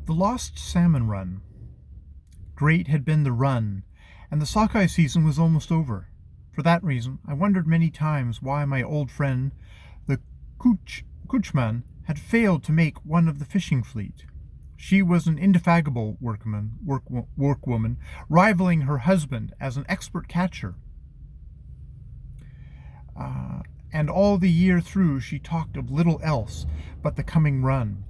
The lost salmon run. Great had been the run, and the sockeye season was almost over. For that reason, I wondered many times why my old friend, the coachman, had failed to make one of the fishing fleet. She was an indefatigable workwoman, rivaling her husband as an expert catcher. And all the year through she talked of little else but the coming run.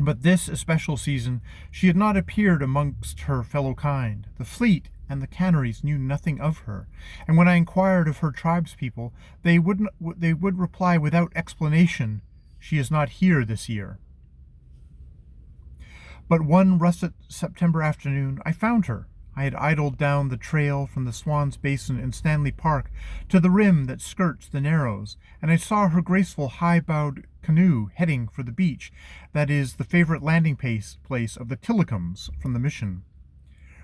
But this especial season she had not appeared amongst her fellow kind. The fleet and the canneries knew nothing of her, and when I inquired of her tribespeople, they would reply without explanation, "She is not here this year." But one russet September afternoon I found her. I had idled down the trail from the Swan's Basin in Stanley Park to the rim that skirts the Narrows, and I saw her graceful high-bowed canoe heading for the beach that is the favorite landing place of the Tillicums from the mission.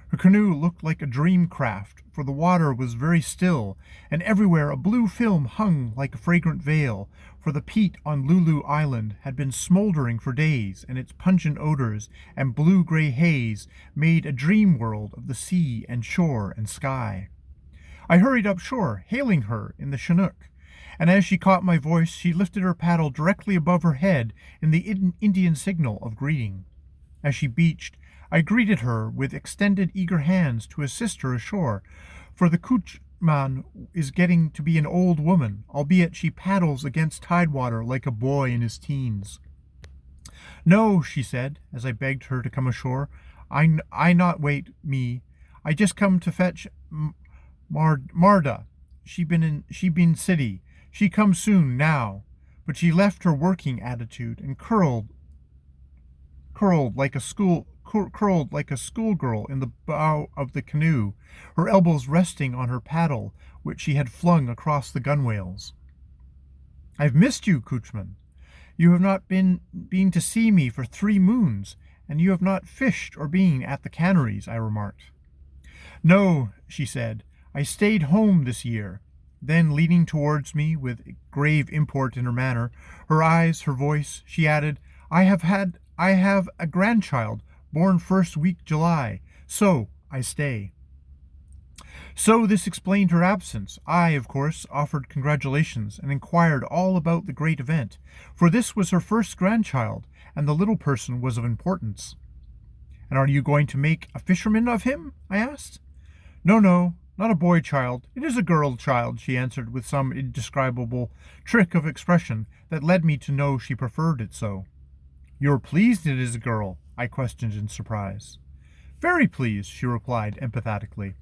Her canoe looked like a dream craft, for the water was very still, and everywhere a blue film hung like a fragrant veil, for the peat on Lulu Island had been smoldering for days, and its pungent odors and blue-gray haze made a dream world of the sea and shore and sky. I hurried up shore, hailing her in the Chinook, and as she caught my voice, she lifted her paddle directly above her head in the Indian signal of greeting. As she beached, I greeted her with extended eager hands to assist her ashore, for the coachman is getting to be an old woman, albeit she paddles against tidewater like a boy in his teens. "No," she said, as I begged her to come ashore. I not wait me. I just come to fetch Marda. She been city. She come soon now." But she left her working attitude and curled like a schoolgirl in the bow of the canoe, her elbows resting on her paddle, which she had flung across the gunwales. "I've missed you, coachman. You have not been to see me for 3 moons, and you have not fished or been at the canneries," I remarked. "No," she said, "I stayed home this year." Then, leaning towards me with grave import in her manner, her eyes, her voice, she added, I have a grandchild, born first week July, so I stay." So this explained her absence. I, of course, offered congratulations and inquired all about the great event, for this was her first grandchild, and the little person was of importance. "And are you going to make a fisherman of him?" I asked. No, not a boy child. It is a girl child," she answered with some indescribable trick of expression that led me to know she preferred it so. "You're pleased it is a girl?" I questioned in surprise. "Very pleased," she replied empathetically.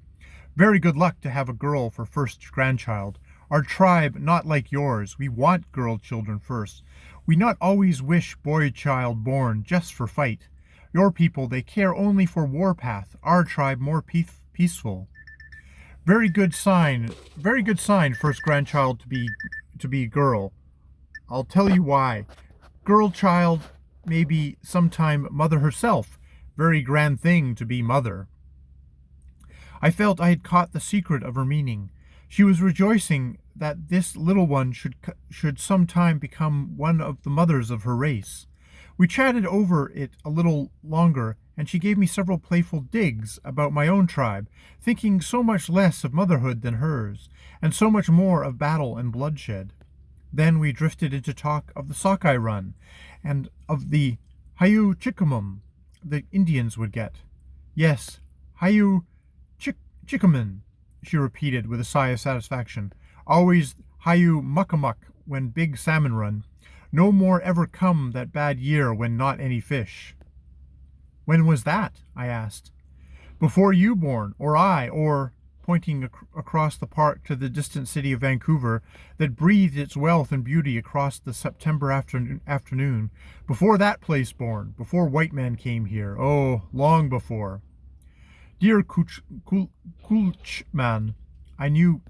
"Very good luck to have a girl for first grandchild. Our tribe not like yours. We want girl children first. We not always wish boy child born just for fight. Your people, they care only for warpath. Our tribe more peaceful. Very good sign, first grandchild to be girl. I'll tell you why. Girl child, maybe sometime mother herself. Very grand thing to be mother." I felt I had caught the secret of her meaning. She was rejoicing that this little one should sometime become one of the mothers of her race. We chatted over it a little longer, and she gave me several playful digs about my own tribe, thinking so much less of motherhood than hers, and so much more of battle and bloodshed. Then we drifted into talk of the sockeye run, and of the hayu chickamum the Indians would get. "Yes, hayu chickamun," she repeated with a sigh of satisfaction. "Always hayu muckamuck when big salmon run. No more ever come that bad year when not any fish." "When was that?" I asked. "Before you born, or pointing across the park to the distant city of Vancouver that breathed its wealth and beauty across the September afternoon. Before that place born, before white man came here. Oh, long before." "Dear coachman, I knew